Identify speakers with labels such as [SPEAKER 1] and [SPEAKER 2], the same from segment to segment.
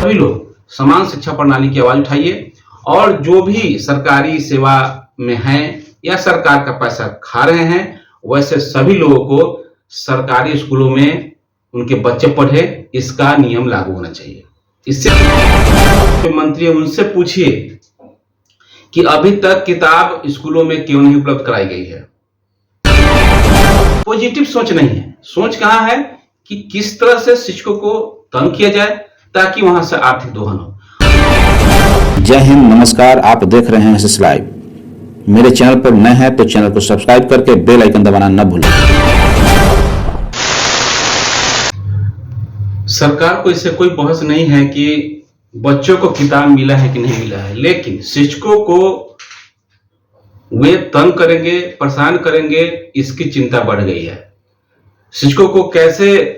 [SPEAKER 1] सभी लोग समान शिक्षा प्रणाली की आवाज उठाइए और जो भी सरकारी सेवा में हैं या सरकार का पैसा खा रहे हैं वैसे सभी लोगों को सरकारी स्कूलों में उनके बच्चे पढ़े, इसका नियम लागू होना चाहिए। इससे मंत्री उनसे पूछिए कि अभी तक किताब स्कूलों में क्यों नहीं उपलब्ध कराई गई है। पॉजिटिव सोच नहीं है, सोच कहां है कि किस तरह से शिक्षकों को तंग किया जाए ताकि वहां से आर्थिक दोहन हो।
[SPEAKER 2] जय हिंद, नमस्कार। आप देख रहे हैं एसएस लाइव। मेरे चैनल पर नए हैं तो चैनल को सब्सक्राइब करके बेल आइकन दबाना न भूलें।
[SPEAKER 1] सरकार को इससे कोई बहस नहीं है कि बच्चों को किताब मिला है कि नहीं मिला है, लेकिन शिक्षकों को वे तंग करेंगे, परेशान करेंगे, इसकी चिंता बढ़ गई है। शिक्षकों को कैसे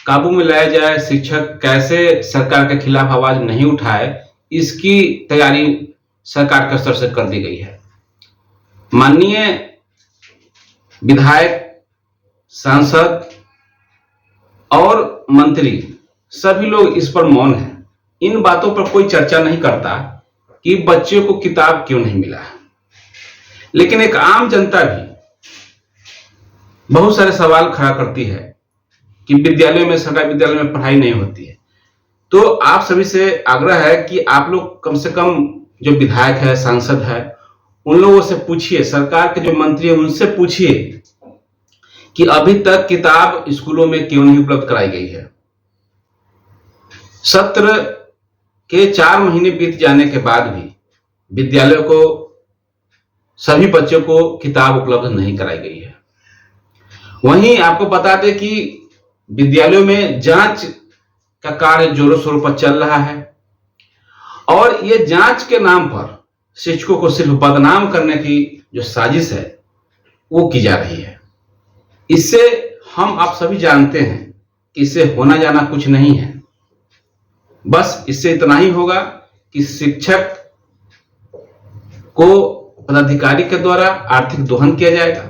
[SPEAKER 1] काबू में लाया जाए, शिक्षक कैसे सरकार के खिलाफ आवाज नहीं उठाए, इसकी तैयारी सरकार के स्तर से कर दी गई है। माननीय विधायक, सांसद और मंत्री सभी लोग इस पर मौन हैं। इन बातों पर कोई चर्चा नहीं करता कि बच्चों को किताब क्यों नहीं मिला है। लेकिन एक आम जनता भी बहुत सारे सवाल खड़ा करती है कि विद्यालयों में, सरकारी विद्यालयों में पढ़ाई नहीं होती है। तो आप सभी से आग्रह है कि आप लोग कम से कम जो विधायक है, सांसद है, उन लोगों से पूछिए, सरकार के जो मंत्री है उनसे पूछिए कि अभी तक किताब स्कूलों में क्यों नहीं उपलब्ध कराई गई है। सत्र के 4 महीने बीत जाने के बाद भी विद्यालयों को, सभी बच्चों को किताब उपलब्ध नहीं कराई गई है। वहीं आपको बता दें कि विद्यालयों में जांच का कार्य जोरों शोरों पर चल रहा है और ये जांच के नाम पर शिक्षकों को सिर्फ बदनाम करने की जो साजिश है वो की जा रही है। इससे हम आप सभी जानते हैं कि इससे होना जाना कुछ नहीं है। बस इससे इतना ही होगा कि शिक्षक को पदाधिकारी के द्वारा आर्थिक दोहन किया जाएगा,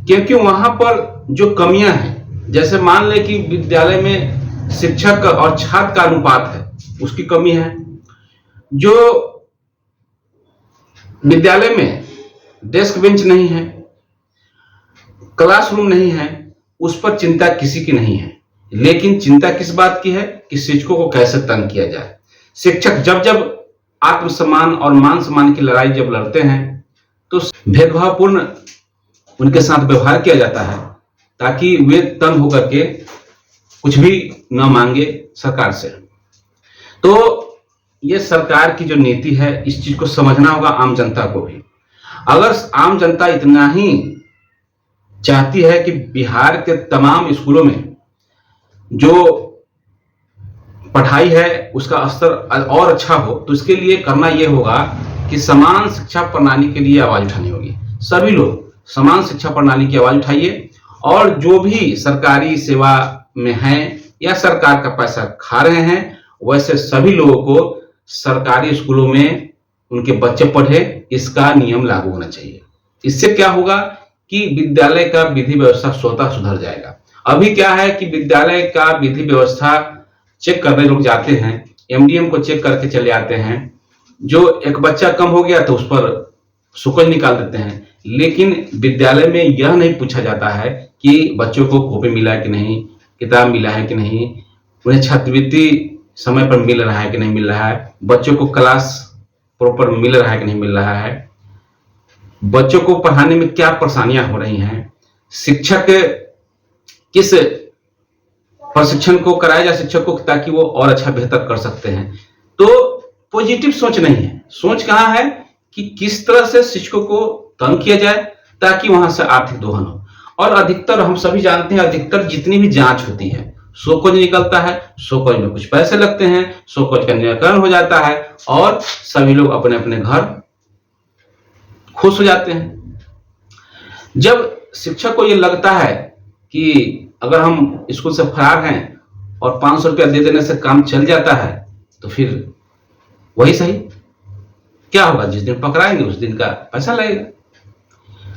[SPEAKER 1] क्योंकि वहां पर जो कमियां हैं, जैसे मान लें कि विद्यालय में शिक्षक और छात्र का अनुपात है, उसकी कमी है। जो विद्यालय में डेस्क बेंच नहीं है, क्लासरूम नहीं है, उस पर चिंता किसी की नहीं है। लेकिन चिंता किस बात की है कि शिक्षकों को कैसे तंग किया जाए। शिक्षक जब जब आत्मसम्मान और मान सम्मान की लड़ाई जब लड़ते हैं तो भेदभावपूर्ण उनके साथ व्यवहार किया जाता है ताकि वे तंग होकर के कुछ भी न मांगे सरकार से। तो ये सरकार की जो नीति है, इस चीज को समझना होगा आम जनता को भी। अगर आम जनता इतना ही चाहती है कि बिहार के तमाम स्कूलों में जो पढ़ाई है उसका स्तर और अच्छा हो, तो इसके लिए करना यह होगा कि समान शिक्षा प्रणाली के लिए आवाज उठानी होगी। सभी लोग समान शिक्षा प्रणाली की आवाज उठाइए और जो भी सरकारी सेवा में हैं या सरकार का पैसा खा रहे हैं वैसे सभी लोगों को सरकारी स्कूलों में उनके बच्चे पढ़े, इसका नियम लागू होना चाहिए। इससे क्या होगा कि विद्यालय का विधि व्यवस्था स्वतः सुधर जाएगा। अभी क्या है कि विद्यालय का विधि व्यवस्था चेक करने लोग जाते हैं, एमडीएम को चेक करके चले आते हैं। जो एक बच्चा कम हो गया तो उस पर शुल्क निकाल देते हैं, लेकिन विद्यालय में यह नहीं पूछा जाता है कि बच्चों को कॉपी मिला है कि नहीं, किताब मिला है कि नहीं, उन्हें छात्रवृत्ति समय पर मिल रहा है कि नहीं मिल रहा है, बच्चों को क्लास प्रॉपर मिल रहा है कि नहीं मिल रहा है, बच्चों को पढ़ाने में क्या परेशानियां हो रही हैं, शिक्षक किस प्रशिक्षण को कराया जाए शिक्षक को ताकि वो और अच्छा बेहतर कर सकते हैं। तो पॉजिटिव सोच नहीं है, सोच कहां है कि किस तरह से शिक्षकों को तंग किया जाए ताकि वहां से आर्थिक दोहन हो। और अधिकतर हम सभी जानते हैं, अधिकतर जितनी भी जांच होती है, शोकज निकलता है, शोकज में कुछ पैसे लगते हैं, शोकज का निराकरण हो जाता है और सभी लोग अपने अपने घर खुश हो जाते हैं। जब शिक्षक को यह लगता है कि अगर हम स्कूल से फरार हैं और 500 रुपया दे देने से काम चल जाता है तो फिर वही सही, क्या होगा, जिस दिन पकड़ाएंगे उस दिन का पैसा लगेगा।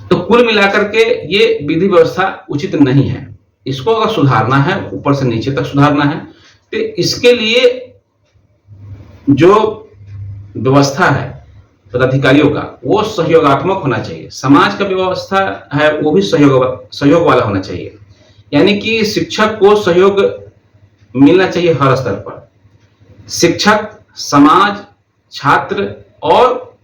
[SPEAKER 1] तो कुल मिलाकर के ये विधि व्यवस्था उचित नहीं है। इसको अगर सुधारना है, ऊपर से नीचे तक सुधारना है, तो इसके लिए जो व्यवस्था है पदाधिकारियों का वो सहयोगात्मक होना चाहिए। समाज का व्यवस्था है वो भी सहयोग वाला होना चाहिए। यानी कि शिक्षक को सहयोग मिलना चाहिए हर स्तर पर। शिक्षक, समाज, छात्र और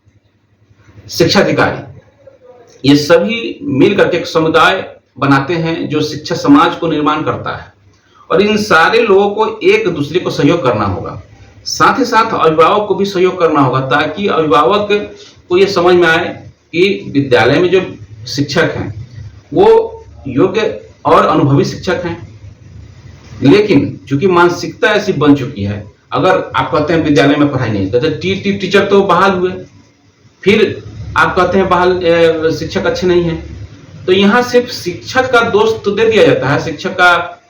[SPEAKER 1] शिक्षाधिकारी ये सभी मिल करके एक समुदाय बनाते हैं जो शिक्षा समाज को निर्माण करता है। और इन सारे लोगों को एक दूसरे को सहयोग करना होगा। साथ ही साथ अभिभावक को भी सहयोग करना होगा, ताकि अभिभावक को ये समझ में आए कि विद्यालय में जो शिक्षक हैं वो योग्य और अनुभवी शिक्षक हैं। लेकिन चूंकि मानसिकता ऐसी बन चुकी है, अगर आप कहते हैं विद्यालय में पढ़ाई नहीं, तो टीचर तो बहाल हुए, फिर आप कहते हैं बहाल शिक्षक अच्छे नहीं हैं, तो यहाँ सिर्फ शिक्षक का दोष तो दे दिया जाता है, शिक्षक का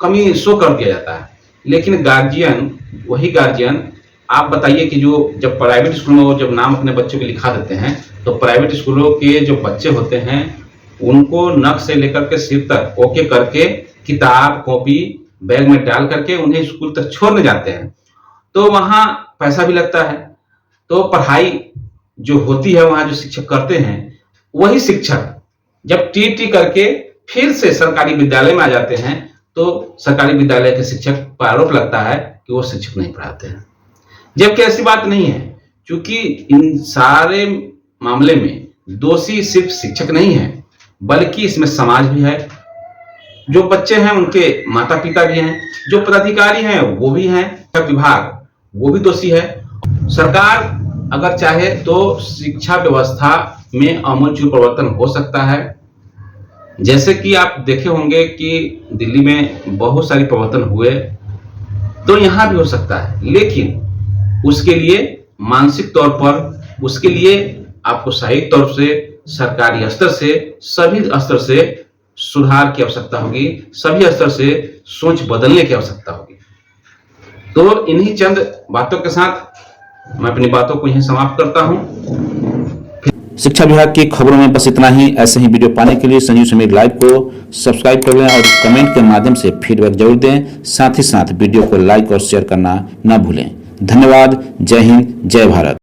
[SPEAKER 1] कमी शो कर दिया जाता है। लेकिन गार्जियन, वही गार्जियन आप बताइए कि जो जब प्राइवेट स्कूल में वो जब नाम अपने बच्चों के लिखा देते हैं, तो प्राइवेट स्कूलों के जो बच्चे होते हैं उनको नख से लेकर के सिर तक ओके करके किताब कॉपी बैग में डाल करके उन्हें स्कूल तक छोड़ने जाते हैं, तो वहाँ पैसा भी लगता है। तो पढ़ाई जो होती है वहाँ जो शिक्षक करते हैं, वही शिक्षक जब टी करके फिर से सरकारी विद्यालय में आ जाते हैं, तो सरकारी विद्यालय के शिक्षक पर आरोप लगता है कि वो शिक्षक नहीं पढ़ाते हैं। जबकि ऐसी बात नहीं है, क्योंकि इन सारे मामले में दोषी सिर्फ शिक्षक नहीं है, बल्कि इसमें समाज भी है, जो बच्चे हैं उनके माता पिता भी हैं, जो पदाधिकारी हैं वो भी हैं, विभाग वो भी दोषी है। सरकार अगर चाहे तो शिक्षा व्यवस्था में आमूलचूल परिवर्तन हो सकता है। जैसे कि आप देखे होंगे कि दिल्ली में बहुत सारे परिवर्तन हुए, तो यहाँ भी हो सकता है। लेकिन उसके लिए मानसिक तौर पर, उसके लिए आपको शारीरिक तौर से, सरकारी स्तर से, सभी स्तर से सुधार की आवश्यकता होगी, सभी स्तर से सोच बदलने की आवश्यकता होगी। तो इन्हीं चंद बातों के साथ मैं अपनी बातों को यहीं समाप्त करता हूं।
[SPEAKER 2] शिक्षा विभाग की खबरों में बस इतना ही। ऐसे ही वीडियो पाने के लिए संजीव समीर लाइव को सब्सक्राइब कर लें और कमेंट के माध्यम से फीडबैक जरूर दें। साथ ही साथ वीडियो को लाइक और शेयर करना न भूलें। धन्यवाद। जय हिंद, जय भारत।